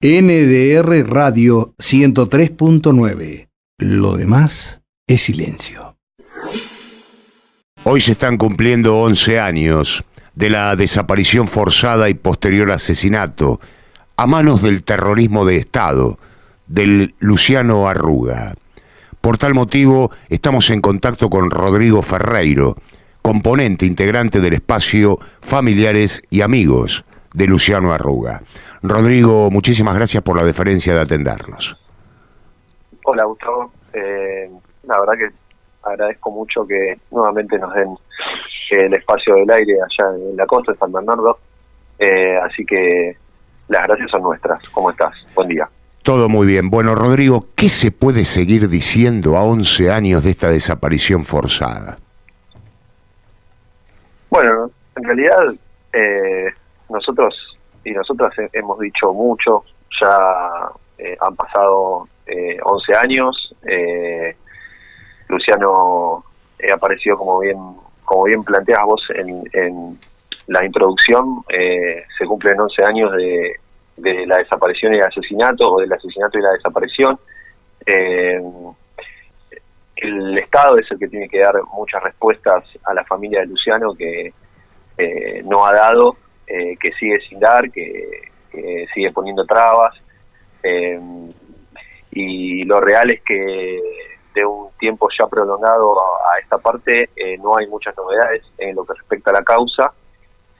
NDR Radio 103.9. Lo demás es silencio. Hoy se están cumpliendo 11 años de la desaparición forzada y posterior asesinato a manos del terrorismo de Estado del Luciano Arruga. Por tal motivo, estamos en contacto con Rodrigo Ferreiro, componente integrante del espacio Familiares y Amigos de Luciano Arruga. Rodrigo, muchísimas gracias por la deferencia de atendernos. Hola, Gustavo. La verdad que agradezco mucho que nuevamente nos den el espacio del aire allá en la costa de San Bernardo. Así que las gracias son nuestras. ¿Cómo estás? Buen día. Todo muy bien. Bueno, Rodrigo, ¿qué se puede seguir diciendo a 11 años de esta desaparición forzada? Bueno, en realidad nosotros y nosotras hemos dicho mucho. Ya han pasado 11 años. Luciano apareció, como bien planteas vos en la introducción, se cumplen 11 años de la desaparición y el asesinato, o del asesinato y la desaparición. El Estado es el que tiene que dar muchas respuestas a la familia de Luciano, que no ha dado, que sigue sin dar, que sigue poniendo trabas. Y lo real es que de un tiempo ya prolongado a esta parte no hay muchas novedades en lo que respecta a la causa.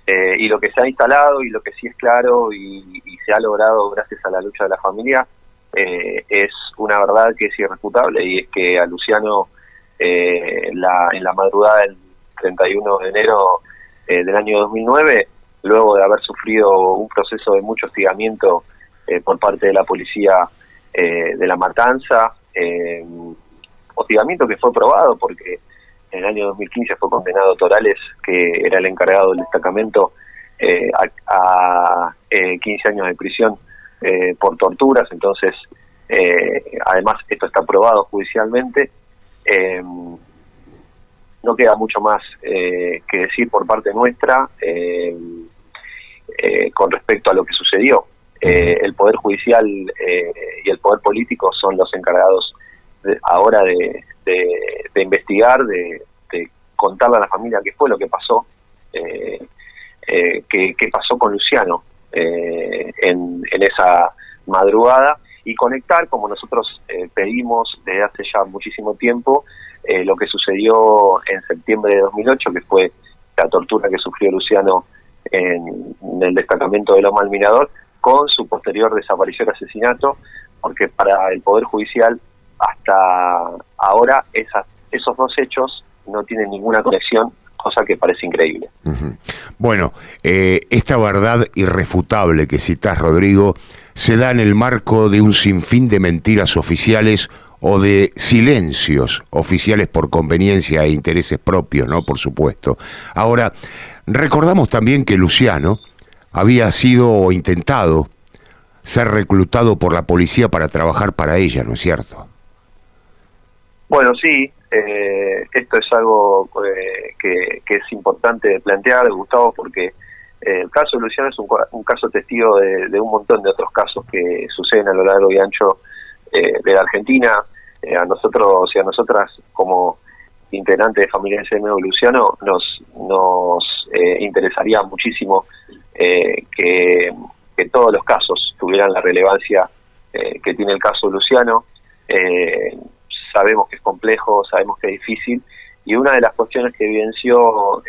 Y lo que se ha instalado y lo que sí es claro y se ha logrado gracias a la lucha de la familia es una verdad que es irrefutable, y es que a Luciano en la madrugada del 31 de enero del año 2009, luego de haber sufrido un proceso de mucho hostigamiento por parte de la policía de La Matanza, hostigamiento que fue probado porque en el año 2015 fue condenado Torales, que era el encargado del destacamento, a 15 años de prisión por torturas. Entonces, además, esto está probado judicialmente. No queda mucho más que decir por parte nuestra con respecto a lo que sucedió. El Poder Judicial y el Poder Político son los encargados ahora de investigar, de contarle a la familia qué fue lo que pasó, qué pasó con Luciano en esa madrugada, y conectar, como nosotros pedimos desde hace ya muchísimo tiempo, lo que sucedió en septiembre de 2008, que fue la tortura que sufrió Luciano en el destacamento de Loma del Mirador, con su posterior desaparición y asesinato, porque para el Poder Judicial hasta ahora esos dos hechos no tienen ninguna conexión, cosa que parece increíble. Uh-huh. Bueno, esta verdad irrefutable que citás, Rodrigo, se da en el marco de un sinfín de mentiras oficiales o de silencios oficiales por conveniencia e intereses propios, ¿no? Por supuesto. Ahora, recordamos también que Luciano había sido o intentado ser reclutado por la policía para trabajar para ella, ¿no es cierto? Bueno, sí, esto es algo que es importante plantear, Gustavo, porque el caso de Luciano es un caso testigo de un montón de otros casos que suceden a lo largo y ancho de la Argentina. A nosotros y a nosotras, como integrantes de Familiares y Amigos de Luciano, nos interesaría muchísimo que todos los casos tuvieran la relevancia que tiene el caso de Luciano. Sabemos que es complejo, sabemos que es difícil, y una de las cuestiones que evidenció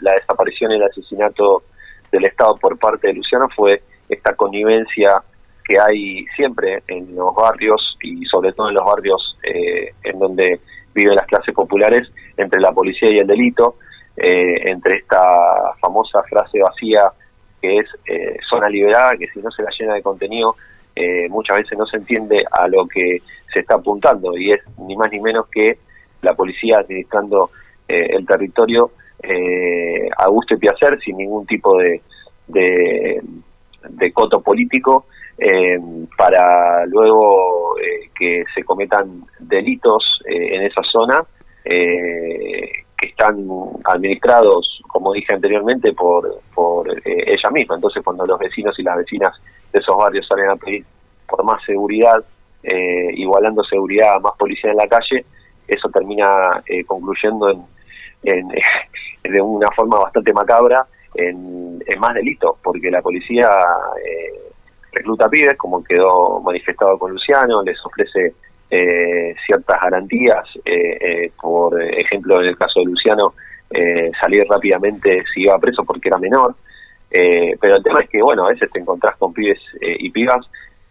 la desaparición y el asesinato del Estado por parte de Luciano fue esta connivencia que hay siempre en los barrios, y sobre todo en los barrios en donde viven las clases populares, entre la policía y el delito, entre esta famosa frase vacía que es zona liberada, que si no se la llena de contenido, muchas veces no se entiende a lo que se está apuntando, y es ni más ni menos que la policía administrando el territorio a gusto y placer, sin ningún tipo de coto político, para luego que se cometan delitos en esa zona, que están administrados, como dije anteriormente, por ella misma. Entonces, cuando los vecinos y las vecinas esos barrios salen a pedir por más seguridad, igualando seguridad a más policía en la calle, eso termina concluyendo de una forma bastante macabra en más delitos, porque la policía recluta pibes, como quedó manifestado con Luciano, les ofrece ciertas garantías, por ejemplo en el caso de Luciano, salir rápidamente si iba preso porque era menor, pero el tema es que bueno, a veces te encontrás con pibes y pibas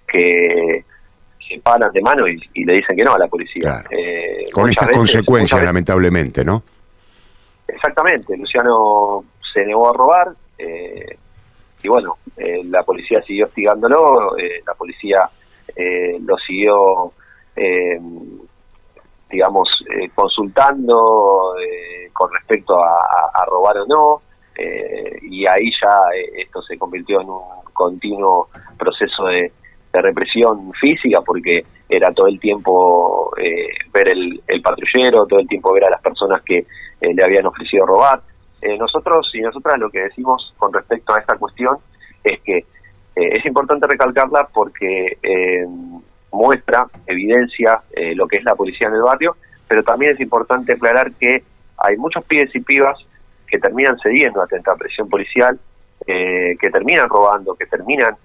que se paran de mano y le dicen que no a la policía. Claro. Con estas consecuencias, lamentablemente, ¿no? Exactamente, Luciano se negó a robar, y bueno, la policía siguió hostigándolo, la policía lo siguió, consultando con respecto a robar o no, y ahí ya esto se convirtió en un continuo proceso de represión física, porque era todo el tiempo ver el patrullero, todo el tiempo ver a las personas que le habían ofrecido robar. Nosotros y nosotras lo que decimos con respecto a esta cuestión es que es importante recalcarla porque muestra, evidencia lo que es la policía en el barrio, pero también es importante aclarar que hay muchos pibes y pibas que terminan cediendo ante esta presión policial, que terminan robando, que terminan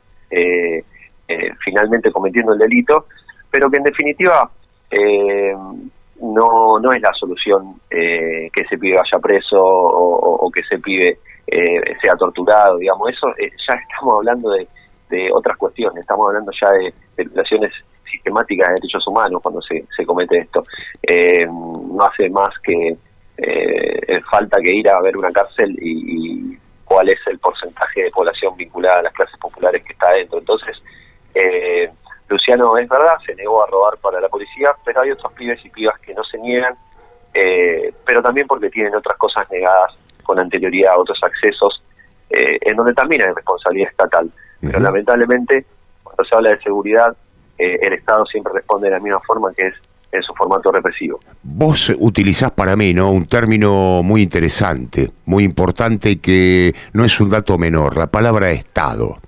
finalmente cometiendo el delito, pero que en definitiva no es la solución que ese pibe vaya preso o que ese pibe sea torturado, digamos. Eso ya estamos hablando de otras cuestiones, estamos hablando ya de violaciones sistemáticas de derechos humanos cuando se comete esto. No hace más que falta que ir a ver una cárcel y cuál es el porcentaje de población vinculada a las clases populares que está adentro. Entonces, Luciano, es verdad, se negó a robar para la policía, pero hay otros pibes y pibas que no se niegan, pero también porque tienen otras cosas negadas con anterioridad, otros accesos, en donde también hay responsabilidad estatal. Pero lamentablemente, cuando se habla de seguridad, el Estado siempre responde de la misma forma, que es en su formato represivo. Vos utilizás para mí, ¿no?, un término muy interesante, muy importante, que no es un dato menor, la palabra Estado.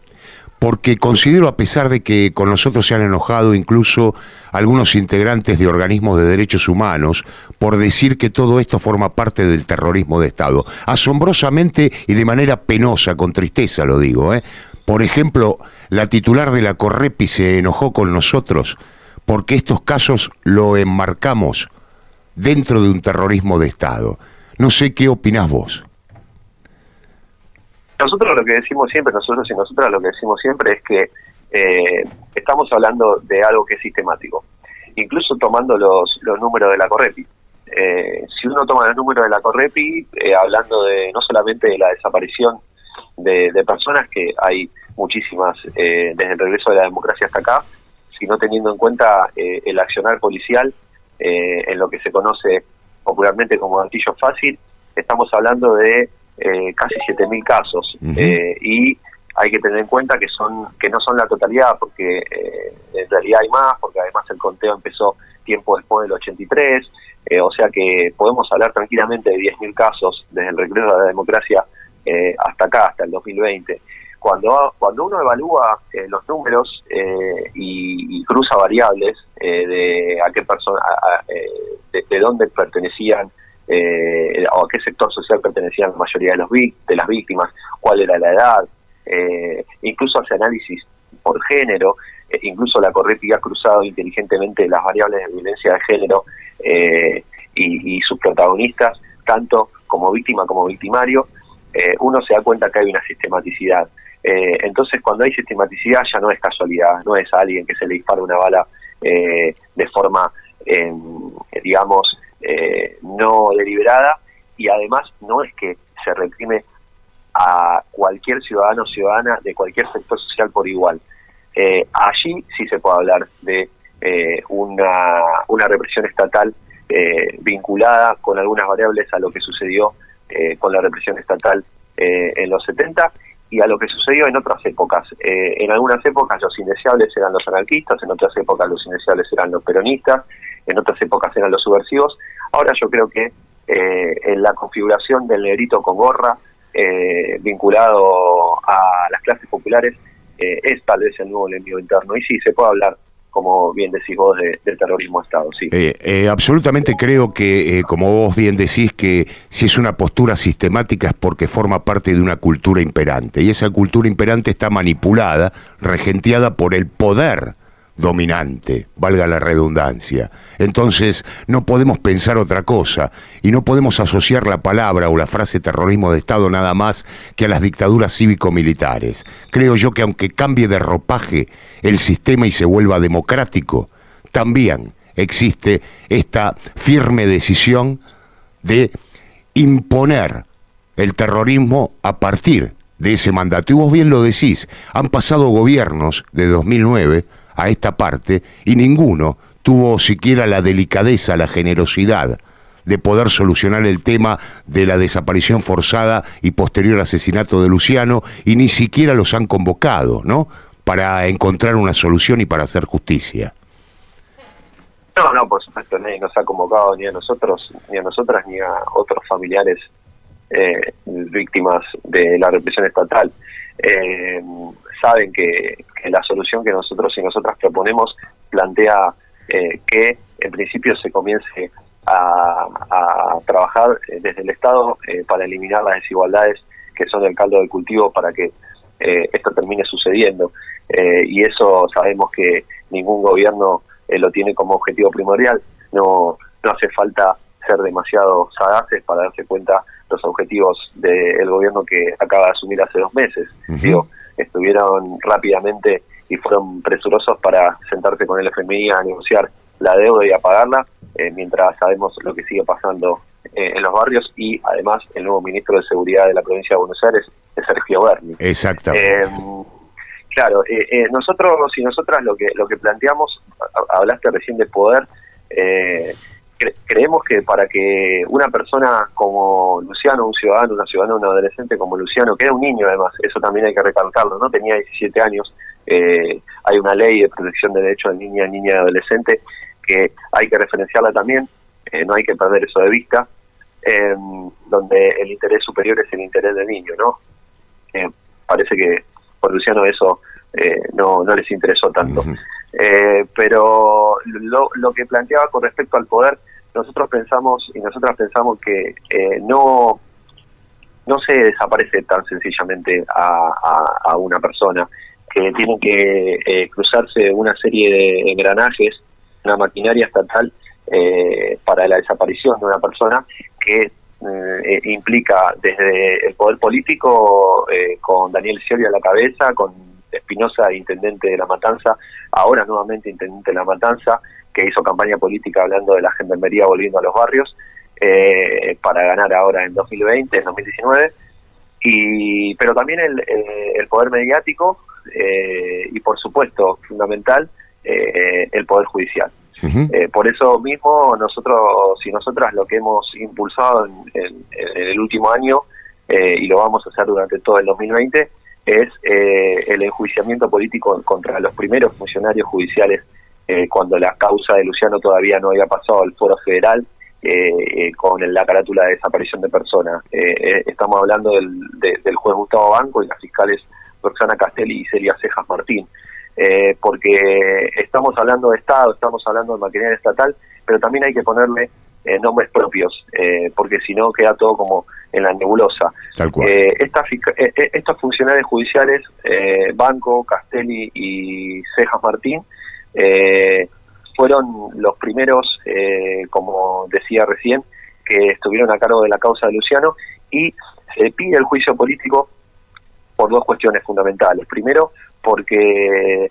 Porque considero, a pesar de que con nosotros se han enojado incluso algunos integrantes de organismos de derechos humanos por decir que todo esto forma parte del terrorismo de Estado, asombrosamente y de manera penosa, con tristeza lo digo, Por ejemplo, la titular de la Correpi se enojó con nosotros porque estos casos lo enmarcamos dentro de un terrorismo de Estado. No sé qué opinás vos. Nosotros lo que decimos siempre, nosotros y nosotras lo que decimos siempre es que estamos hablando de algo que es sistemático, incluso tomando los números de la Correpi. Si uno toma los números de la Correpi, hablando de no solamente de la desaparición de personas, que hay muchísimas desde el regreso de la democracia hasta acá, sino teniendo en cuenta el accionar policial en lo que se conoce popularmente como gatillo fácil, estamos hablando de casi 7.000 casos, y hay que tener en cuenta que no son la totalidad, porque en realidad hay más, porque además el conteo empezó tiempo después del 83, o sea que podemos hablar tranquilamente de 10.000 casos desde el regreso de la democracia hasta acá, hasta el 2020. Cuando uno evalúa los números y cruza variables de a qué persona, de dónde pertenecían, o a qué sector social pertenecían la mayoría de las víctimas, cuál era la edad, incluso hace análisis por género, incluso la Correpi ha cruzado inteligentemente las variables de violencia de género y sus protagonistas, tanto como víctima como victimario, uno se da cuenta que hay una sistematicidad. Entonces, cuando hay sistematicidad ya no es casualidad, no es a alguien que se le dispara una bala de forma, digamos, no deliberada, y además no es que se reprime a cualquier ciudadano o ciudadana de cualquier sector social por igual. Allí sí se puede hablar de una represión estatal vinculada con algunas variables a lo que sucedió con la represión estatal en los 70 y a lo que sucedió en otras épocas. En algunas épocas los indeseables eran los anarquistas, en otras épocas los indeseables eran los peronistas, en otras épocas eran los subversivos. Ahora yo creo que en la configuración del negrito con gorra vinculado a las clases populares es tal vez el nuevo enemigo interno. Y sí, se puede hablar, como bien decís vos, de terrorismo de Estado, sí. Absolutamente creo que, como vos bien decís, que si es una postura sistemática es porque forma parte de una cultura imperante, y esa cultura imperante está manipulada, regenteada por el poder dominante, valga la redundancia. Entonces no podemos pensar otra cosa, y no podemos asociar la palabra o la frase terrorismo de Estado nada más que a las dictaduras cívico-militares. Creo yo que aunque cambie de ropaje el sistema y se vuelva democrático, también existe esta firme decisión de imponer el terrorismo a partir de ese mandato. Y vos bien lo decís, han pasado gobiernos de 2009 a esta parte y ninguno tuvo siquiera la delicadeza, la generosidad de poder solucionar el tema de la desaparición forzada y posterior asesinato de Luciano, y ni siquiera los han convocado, ¿no?, para encontrar una solución y para hacer justicia. No, por supuesto, nadie nos ha convocado, ni a nosotros, ni a nosotras, ni a otros familiares víctimas de la represión estatal. Saben que la solución que nosotros y nosotras proponemos plantea que en principio se comience a trabajar desde el Estado para eliminar las desigualdades que son el caldo de cultivo para que esto termine sucediendo, y eso sabemos que ningún gobierno lo tiene como objetivo primordial. No hace falta ser demasiado sagaces para darse cuenta los objetivos del gobierno que acaba de asumir hace 2 meses. Digo, estuvieron rápidamente y fueron presurosos para sentarse con el FMI a negociar la deuda y a pagarla, mientras sabemos lo que sigue pasando en los barrios, y además el nuevo ministro de Seguridad de la provincia de Buenos Aires es Sergio Berni. Exactamente. Claro, nosotros y nosotras lo que planteamos, hablaste recién de poder, creemos que para que una persona como Luciano, una ciudadana, un adolescente como Luciano, que era un niño además, eso también hay que recalcarlo, no tenía 17 años, hay una ley de protección de derechos de niña y adolescente que hay que referenciarla también, no hay que perder eso de vista, donde el interés superior es el interés del niño, ¿no? Parece que por Luciano eso no les interesó tanto. Pero lo que planteaba con respecto al poder, nosotros pensamos y nosotras pensamos que no se desaparece tan sencillamente a una persona, que tienen que cruzarse una serie de engranajes, una maquinaria estatal para la desaparición de una persona que implica desde el poder político, con Daniel Scioli a la cabeza, con Espinosa, intendente de La Matanza, ahora nuevamente intendente de La Matanza, que hizo campaña política hablando de la gendarmería volviendo a los barrios, para ganar ahora en 2020, en 2019, pero también el poder mediático, y por supuesto, fundamental, el poder judicial. Por eso mismo nosotros y nosotras lo que hemos impulsado en el último año, y lo vamos a hacer durante todo el 2020, es el enjuiciamiento político contra los primeros funcionarios judiciales, cuando la causa de Luciano todavía no había pasado al foro federal, con la carátula de desaparición de personas. Estamos hablando del juez Gustavo Banco y las fiscales Roxana Castelli y Celia Cejas Martín, porque estamos hablando de Estado, estamos hablando de maquinaria estatal, pero también hay que ponerle nombres propios, porque si no queda todo como en la nebulosa. Tal cual. Estos funcionarios judiciales, Banco, Castelli y Cejas Martín, fueron los primeros, como decía recién, que estuvieron a cargo de la causa de Luciano, y se pide el juicio político por 2 cuestiones fundamentales. Primero, porque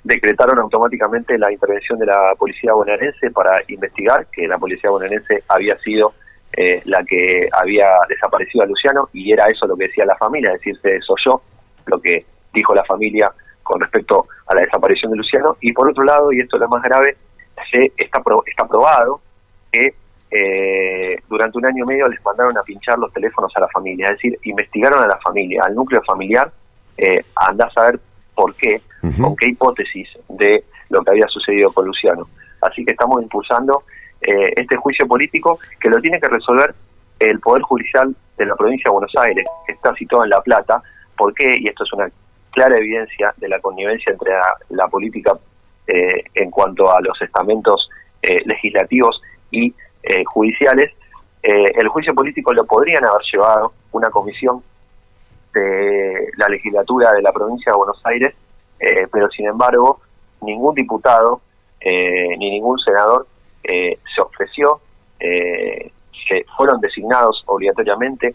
decretaron automáticamente la intervención de la policía bonaerense para investigar que la policía bonaerense había sido la que había desaparecido a Luciano, y era eso lo que decía la familia, es decir, se desoyó lo que dijo la familia con respecto a la desaparición de Luciano. Y por otro lado, y esto es lo más grave, está probado que durante 1 año y medio les mandaron a pinchar los teléfonos a la familia, es decir, investigaron a la familia, al núcleo familiar, andá a saber por qué, con qué hipótesis de lo que había sucedido con Luciano. Así que estamos impulsando este juicio político, que lo tiene que resolver el Poder Judicial de la provincia de Buenos Aires, que está situado en La Plata. ¿Por qué? Y esto es una clara evidencia de la connivencia entre la política en cuanto a los estamentos legislativos y judiciales. El juicio político lo podrían haber llevado una comisión de la legislatura de la provincia de Buenos Aires, pero sin embargo ningún diputado ni ningún senador se ofreció, que fueron designados obligatoriamente,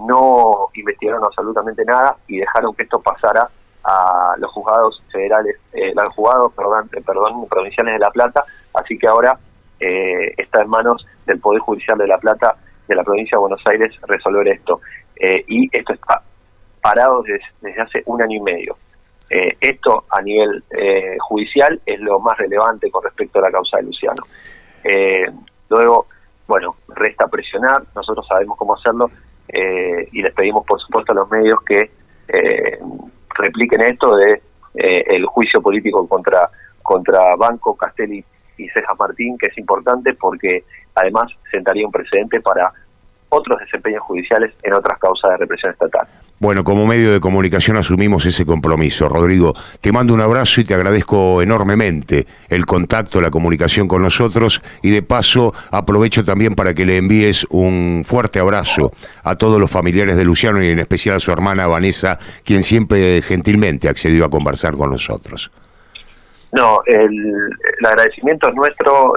no investigaron absolutamente nada y dejaron que esto pasara a los juzgados federales, los juzgados provinciales de La Plata. Así que ahora está en manos del Poder Judicial de La Plata, de la provincia de Buenos Aires, resolver esto. Y esto está parado desde hace 1 año y medio. Esto a nivel judicial es lo más relevante con respecto a la causa de Luciano. Luego, bueno, resta presionar, nosotros sabemos cómo hacerlo, y les pedimos por supuesto a los medios que repliquen esto de el juicio político contra Banco, Castelli y Cejas Martín, que es importante porque además sentaría un precedente para otros desempeños judiciales en otras causas de represión estatal. Bueno, como medio de comunicación asumimos ese compromiso. Rodrigo, te mando un abrazo y te agradezco enormemente el contacto, la comunicación con nosotros, y de paso aprovecho también para que le envíes un fuerte abrazo a todos los familiares de Luciano y en especial a su hermana Vanessa, quien siempre gentilmente accedió a conversar con nosotros. No, el agradecimiento es nuestro.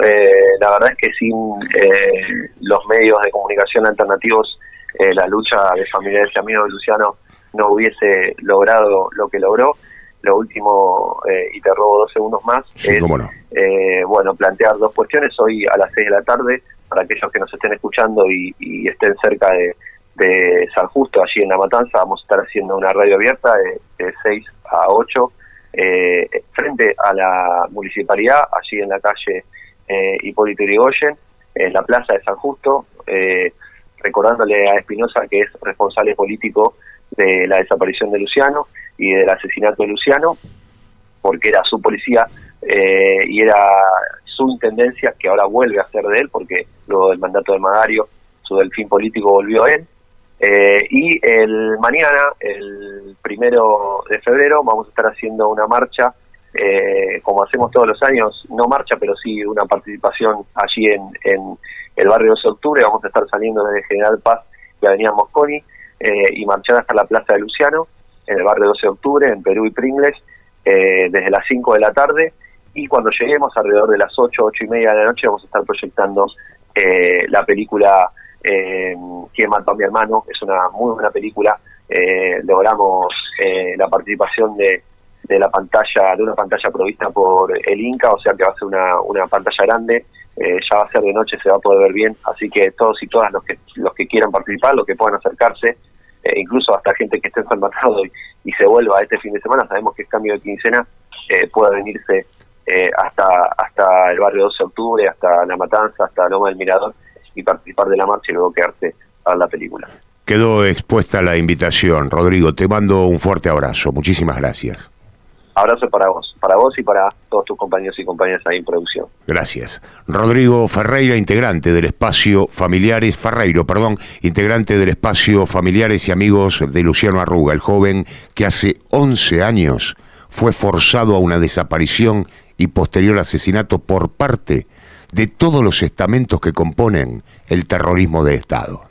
La verdad es que sin los medios de comunicación alternativos, la lucha de familiares y amigos de Luciano no hubiese logrado lo que logró. Lo último, y te robo 2 segundos más, sí, cómo no. Bueno, plantear 2 cuestiones. Hoy a las 6 de la tarde, para aquellos que nos estén escuchando y estén cerca de San Justo, allí en La Matanza, vamos a estar haciendo una radio abierta de 6 a 8, frente a la municipalidad, allí en la calle Hipólito Yrigoyen, en la plaza de San Justo, recordándole a Espinosa que es responsable político de la desaparición de Luciano y del asesinato de Luciano, porque era su policía y era su intendencia, que ahora vuelve a ser de él, porque luego del mandato de Magario, su delfín político volvió a él. Y mañana, el 1 de febrero, vamos a estar haciendo una marcha, como hacemos todos los años, no marcha, pero sí una participación allí en el barrio 12 de octubre. Vamos a estar saliendo desde General Paz y Avenida Mosconi, y marchar hasta la Plaza de Luciano, en el barrio 12 de octubre, en Perú y Pringles, desde las 5 de la tarde, y cuando lleguemos alrededor de las 8 y media de la noche vamos a estar proyectando la película ¿Quién mató a mi hermano? Es una muy buena película. Logramos la participación de una pantalla provista por el Inca, o sea que va a ser una pantalla grande. Ya va a ser de noche, se va a poder ver bien, así que todos y todas los que quieran participar, los que puedan acercarse, incluso hasta gente que esté enfermado y se vuelva este fin de semana, sabemos que es cambio de quincena, pueda venirse hasta el barrio 12 de octubre, hasta La Matanza, hasta Loma del Mirador, y participar de la marcha y luego quedarse a ver la película. Quedó expuesta la invitación. Rodrigo, te mando un fuerte abrazo. Muchísimas gracias. Abrazo para vos y para todos tus compañeros y compañeras ahí en producción. Gracias. Rodrigo Ferreira, integrante del espacio integrante del espacio Familiares y Amigos de Luciano Arruga, el joven que hace 11 años fue forzado a una desaparición y posterior asesinato por parte de todos los estamentos que componen el terrorismo de Estado.